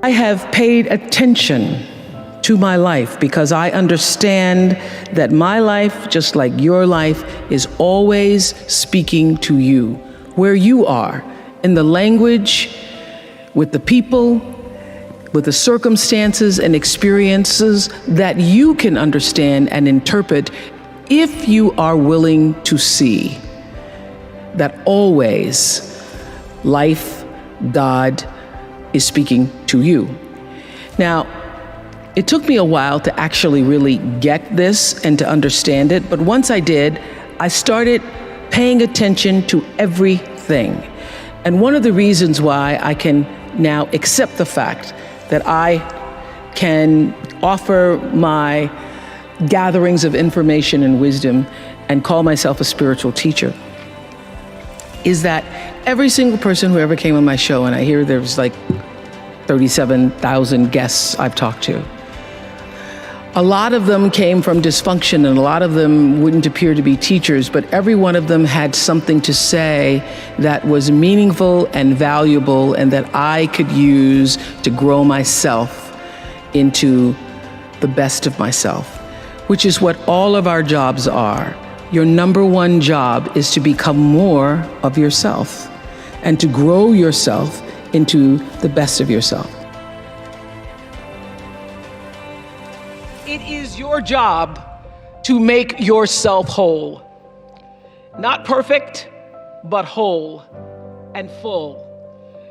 I have paid attention to my life because I understand that my life, just like your life, is always speaking to you, where you are, in the language, with the people, with the circumstances and experiences that you can understand and interpret if you are willing to see that always life, God, is speaking to you. Now, it took me a while to actually really get this and to understand it, but once I did, I started paying attention to everything. And one of the reasons why I can now accept the fact that I can offer my gatherings of information and wisdom and call myself a spiritual teacher is that every single person who ever came on my show, and I hear there's like 37,000 guests I've talked to, a lot of them came from dysfunction and a lot of them wouldn't appear to be teachers, but every one of them had something to say that was meaningful and valuable and that I could use to grow myself into the best of myself, which is what all of our jobs are. Your number one job is to become more of yourself and to grow yourself into the best of yourself. It is your job to make yourself whole. Not perfect, but whole and full.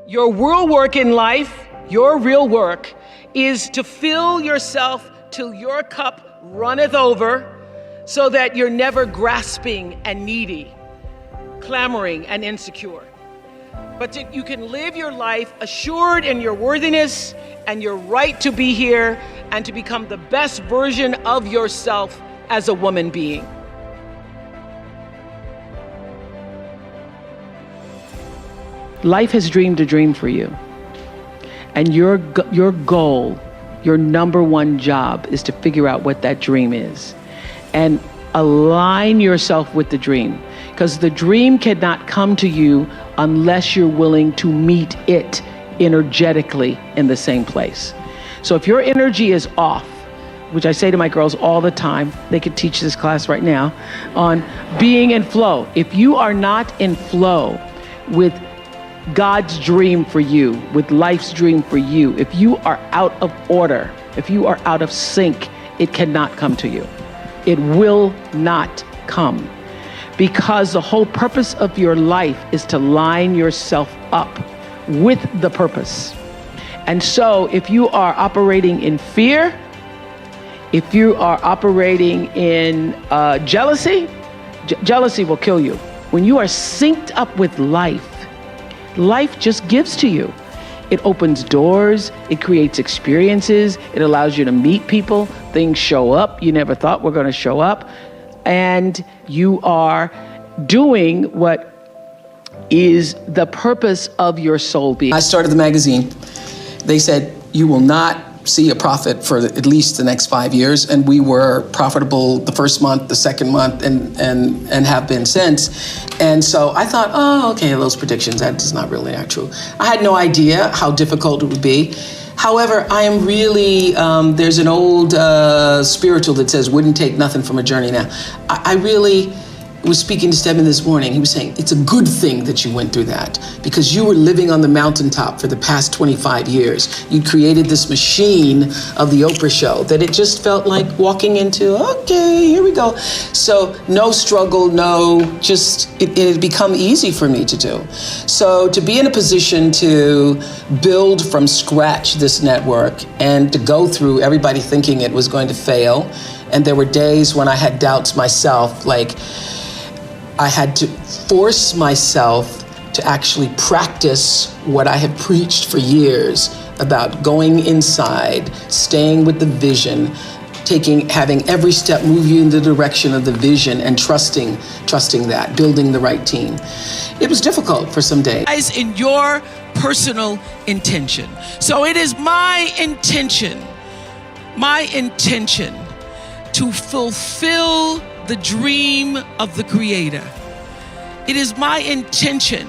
Your real work in life, your real work, is to fill yourself till your cup runneth over, so that you're never grasping and needy, clamoring and insecure. But you can live your life assured in your worthiness and your right to be here and to become the best version of yourself as a woman being. Life has dreamed a dream for you. And your goal, your number one job, is to figure out what that dream is. And align yourself with the dream, because the dream cannot come to you unless you're willing to meet it energetically in the same place. So if your energy is off, which I say to my girls all the time, they could teach this class right now, on being in flow. If you are not in flow with God's dream for you, with life's dream for you, if you are out of order, if you are out of sync, it cannot come to you. It will not come, because the whole purpose of your life is to line yourself up with the purpose. And so if you are operating in fear, if you are operating in jealousy, jealousy will kill you. When you are synced up with life, life just gives to you. It opens doors, it creates experiences, it allows you to meet people, things show up you never thought were going to show up, and you are doing what is the purpose of your soul being. I started the magazine. They said, you will not see a profit for at least the next 5 years, and we were profitable the first month, the second month, and have been since. And so I thought, oh, okay, those predictions, that is not really not true. I had no idea how difficult it would be. However, I am really, there's an old spiritual that says, wouldn't take nothing from a journey now. I really was speaking to Stedman this morning. He was saying, it's a good thing that you went through that, because you were living on the mountaintop for the past 25 years. You created this machine of the Oprah show that it just felt like walking into, okay, here we go. So no struggle, no, just, it had become easy for me to do. So to be in a position to build from scratch this network and to go through everybody thinking it was going to fail. And there were days when I had doubts myself, like, I had to force myself to actually practice what I have preached for years about going inside, staying with the vision, having every step move you in the direction of the vision, and trusting that, building the right team. It was difficult for some days. In your personal intention. So it is my intention to fulfill the dream of the Creator. It is my intention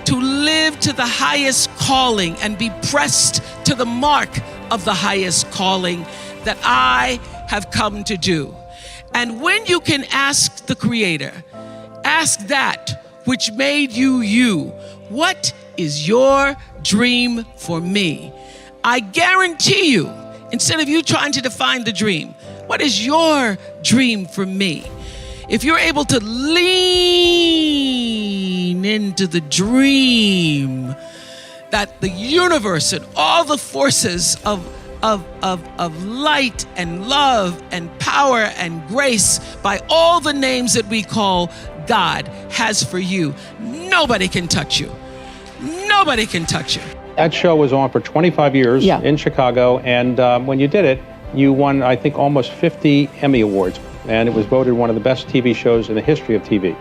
to live to the highest calling and be pressed to the mark of the highest calling that I have come to do. And when you can ask the Creator, ask that which made you you, what is your dream for me? I guarantee you, instead of you trying to define the dream, what is your dream for me? If you're able to lean into the dream that the universe and all the forces of light and love and power and grace by all the names that we call God has for you, nobody can touch you. Nobody can touch you. That show was on for 25 years in Chicago, and when you did it, you won, I think, almost 50 Emmy Awards, and it was voted one of the best TV shows in the history of TV.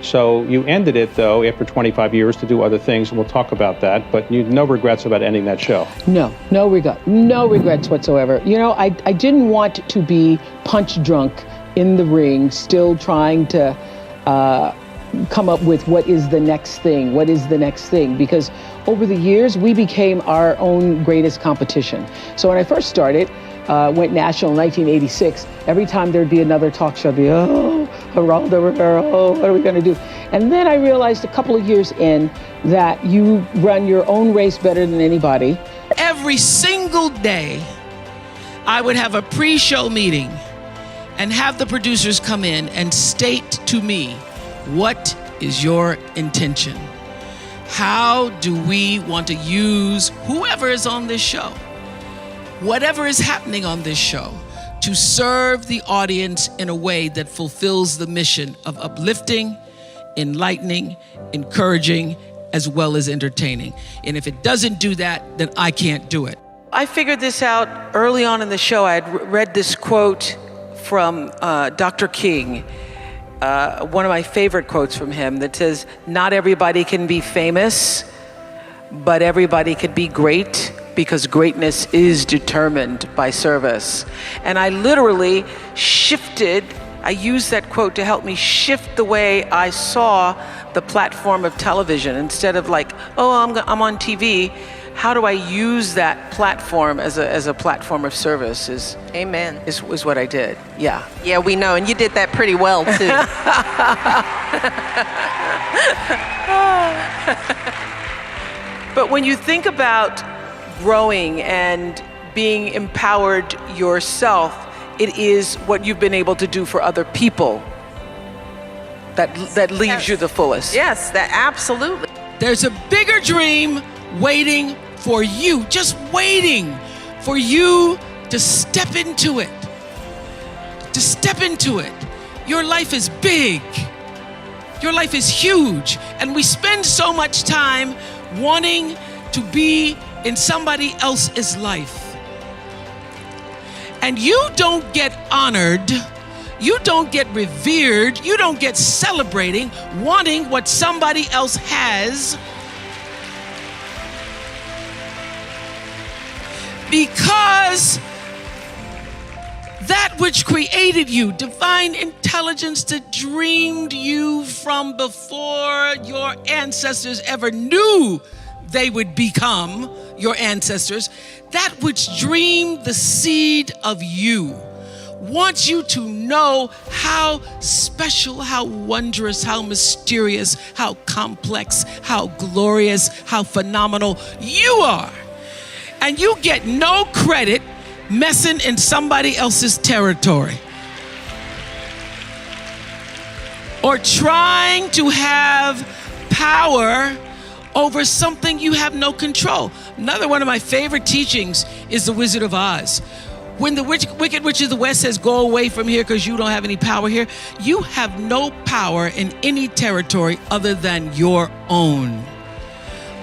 So you ended it, though, after 25 years to do other things, and we'll talk about that, but you no regrets about ending that show. No regrets whatsoever. You know, I didn't want to be punch drunk in the ring, still trying to come up with what is the next thing, because over the years, we became our own greatest competition. So when I first started, went national in 1986, every time there'd be another talk show, I'd be, Geraldo Rivera, what are we gonna do? And then I realized a couple of years in that you run your own race better than anybody. Every single day, I would have a pre-show meeting and have the producers come in and state to me, what is your intention? How do we want to use whoever is on this show, whatever is happening on this show, to serve the audience in a way that fulfills the mission of uplifting, enlightening, encouraging, as well as entertaining. And if it doesn't do that, then I can't do it. I figured this out early on in the show. I had read this quote from Dr. King, one of my favorite quotes from him, that says, not everybody can be famous, but everybody can be great, because greatness is determined by service. And I literally shifted, I used that quote to help me shift the way I saw the platform of television. Instead of like, I'm on TV, how do I use that platform as a platform of service is what I did. Yeah, we know, and you did that pretty well too. But when you think about growing and being empowered yourself, it is what you've been able to do for other people that leaves you the fullest. Yes, that absolutely. There's a bigger dream waiting for you, just waiting for you to step into it. To step into it. Your life is big. Your life is huge. And we spend so much time wanting to be in somebody else's life. And you don't get honored, you don't get revered, you don't get celebrating wanting what somebody else has, because that which created you, divine intelligence that dreamed you from before your ancestors ever knew they would become your ancestors, that which dreamed the seed of you, wants you to know how special, how wondrous, how mysterious, how complex, how glorious, how phenomenal you are. And you get no credit messing in somebody else's territory or trying to have power over something you have no control. Another one of my favorite teachings is The Wizard of Oz. When the Wicked Witch of the West says, go away from here because you don't have any power here, you have no power in any territory other than your own.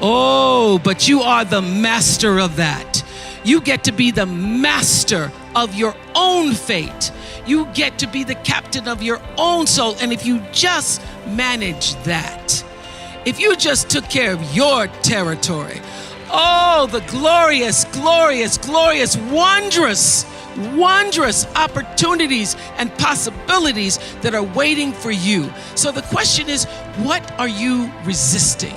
Oh, but you are the master of that. You get to be the master of your own fate. You get to be the captain of your own soul. And if you just manage that, if you just took care of your territory, oh, the glorious, glorious, glorious, wondrous, wondrous opportunities and possibilities that are waiting for you. So the question is, what are you resisting?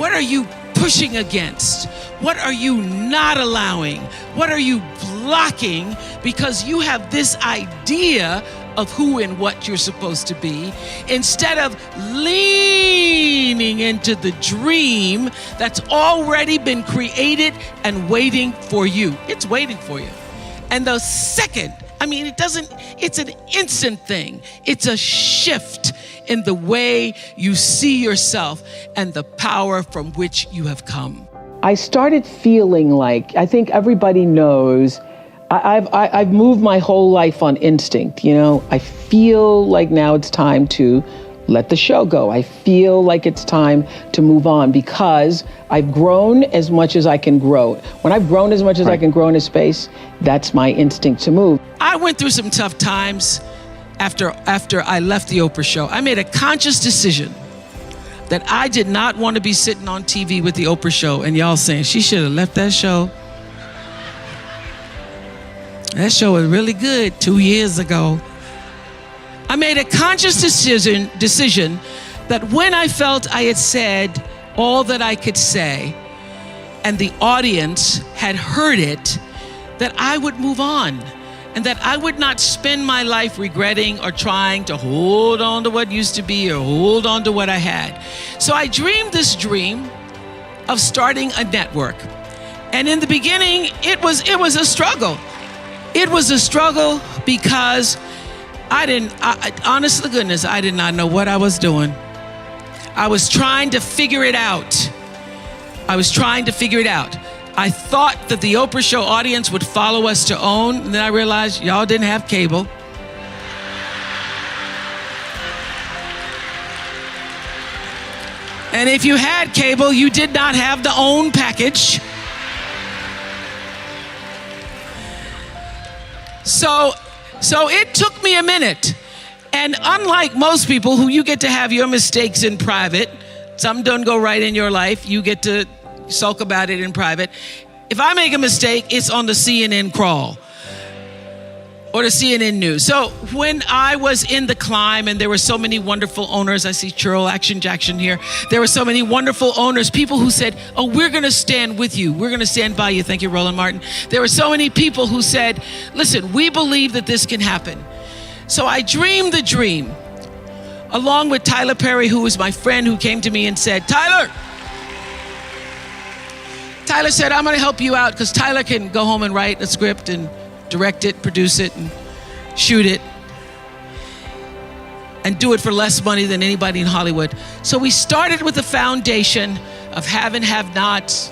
What are you pushing against? What are you not allowing? What are you blocking because you have this idea of who and what you're supposed to be, instead of leaning into the dream that's already been created and waiting for you. It's waiting for you. And the second, it's an instant thing. It's a shift in the way you see yourself and the power from which you have come. I started feeling like, I think everybody knows, I've moved my whole life on instinct, you know? I feel like now it's time to let the show go. I feel like it's time to move on because I've grown as much as I can grow. When I've grown as much as I can grow in a space, that's my instinct to move. I went through some tough times after I left the Oprah show. I made a conscious decision that I did not want to be sitting on TV with the Oprah show and y'all saying she should have left that show. That show was really good 2 years ago. I made a conscious decision that when I felt I had said all that I could say and the audience had heard it, that I would move on and that I would not spend my life regretting or trying to hold on to what used to be or hold on to what I had. So I dreamed this dream of starting a network. And in the beginning, it was a struggle. It was a struggle because honest to goodness, I did not know what I was doing. I was trying to figure it out. I thought that the Oprah show audience would follow us to OWN, and then I realized y'all didn't have cable. And if you had cable, you did not have the OWN package. So it took me a minute. And unlike most people who you get to have your mistakes in private, some don't go right in your life, you get to sulk about it in private. If I make a mistake, it's on the CNN crawl or the CNN news. So when I was in the climb and there were so many wonderful owners, I see Churl Action Jackson here. There were so many wonderful owners, people who said, oh, we're gonna stand with you. We're gonna stand by you. Thank you, Roland Martin. There were so many people who said, listen, we believe that this can happen. So I dreamed the dream along with Tyler Perry, who was my friend, who came to me and said, Tyler said, I'm gonna help you out because Tyler can go home and write a script and direct it, produce it, and shoot it, and do it for less money than anybody in Hollywood. So we started with the foundation of have and have nots,